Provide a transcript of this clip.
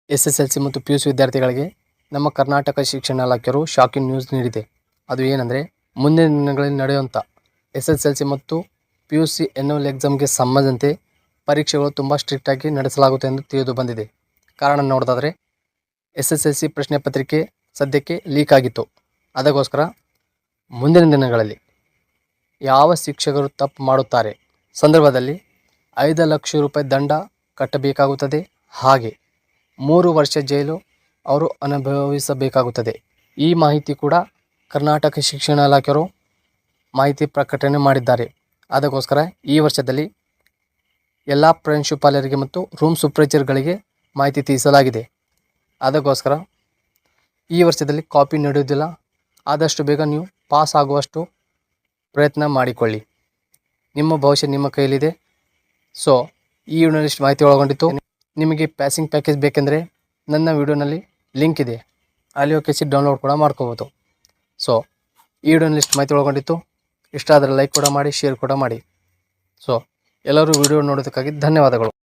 SSLC ಮತ್ತು PUC ವಿದ್ಯಾರ್ಥಿಗಳಿಗೆ ನಮ್ಮ ಕರ್ನಾಟಕ ಶಿಕ್ಷಣ ಇಲಾಖೆಯವರು ಶಾಕಿಂಗ್ ನ್ಯೂಸ್ ನೀಡಿದೆ. ಅದು ಏನಂದರೆ, ಮುಂದಿನ ದಿನಗಳಲ್ಲಿ ನಡೆಯುವಂಥ SSLC ಮತ್ತು PUC ಎನ್ಯುವಲ್ ಎಕ್ಸಾಮ್ಗೆ ಸಂಬಂಧಿಸಿದಂತೆ ಪರೀಕ್ಷೆಗಳು ತುಂಬ ಸ್ಟ್ರಿಕ್ಟಾಗಿ ನಡೆಸಲಾಗುತ್ತೆ ಎಂದು ತಿಳಿದು ಬಂದಿದೆ. ಕಾರಣ ನೋಡೋದಾದರೆ, SSLC ಪ್ರಶ್ನೆ ಪತ್ರಿಕೆ ಸದ್ಯಕ್ಕೆ ಲೀಕ್ ಆಗಿತ್ತು. ಅದಕ್ಕೋಸ್ಕರ ಮುಂದಿನ ದಿನಗಳಲ್ಲಿ ಯಾವ ಶಿಕ್ಷಕರು ತಪ್ಪು ಮಾಡುತ್ತಾರೆ ಸಂದರ್ಭದಲ್ಲಿ 5 ಲಕ್ಷ ರೂಪಾಯಿ ದಂಡ ಕಟ್ಟಬೇಕಾಗುತ್ತದೆ. ಹಾಗೆ 3 ವರ್ಷ ಜೈಲು ಅವರು ಅನುಭವಿಸಬೇಕಾಗುತ್ತದೆ. ಈ ಮಾಹಿತಿ ಕೂಡ ಕರ್ನಾಟಕ ಶಿಕ್ಷಣ ಇಲಾಖೆಯವರು ಮಾಹಿತಿ ಪ್ರಕಟಣೆ ಮಾಡಿದ್ದಾರೆ. ಅದಕ್ಕೋಸ್ಕರ ಈ ವರ್ಷದಲ್ಲಿ ಎಲ್ಲ ಪ್ರಿನ್ಸಿಪಾಲರಿಗೆ ಮತ್ತು ರೂಮ್ ಸೂಪರ್ವೈಸರ್ಗಳಿಗೆ ಮಾಹಿತಿ ತಿಳಿಸಲಾಗಿದೆ. ಅದಕ್ಕೋಸ್ಕರ ಈ ವರ್ಷದಲ್ಲಿ ಕಾಪಿ ನಡೆಯುವುದಿಲ್ಲ. ಆದಷ್ಟು ಬೇಗ ನೀವು ಪಾಸ್ ಆಗುವಷ್ಟು ಪ್ರಯತ್ನ ಮಾಡಿಕೊಳ್ಳಿ. ನಿಮ್ಮ ಭವಿಷ್ಯ ನಿಮ್ಮ ಕೈಯಲ್ಲಿದೆ. ಸೊ ಈ ವಿಡಿಯೋನಲ್ಲಿ ಮಾಹಿತಿ ಒಳಗೊಂಡಿತ್ತು. ನಿಮಗೆ ಪಾಸಿಂಗ್ ಪ್ಯಾಕೇಜ್ ಬೇಕೆಂದರೆ ನನ್ನ ವಿಡಿಯೋನಲ್ಲಿ ಲಿಂಕ್ ಇದೆ, ಅಲ್ಲಿ ಹೋಗಿ ಡೌನ್ಲೋಡ್ ಕೂಡ ಮಾಡ್ಕೋಬೋದು. ಸೊ ಈ ವಿಡಿಯೋನಲ್ಲಿ ಮಾಹಿತಿ ಒಳಗೊಂಡಿತ್ತು. ಇಷ್ಟ ಆದರೆ ಲೈಕ್ ಕೂಡ ಮಾಡಿ, ಶೇರ್ ಕೂಡ ಮಾಡಿ. ಸೊ ಎಲ್ಲರೂ ವಿಡಿಯೋ ನೋಡೋದಕ್ಕಾಗಿ ಧನ್ಯವಾದಗಳು.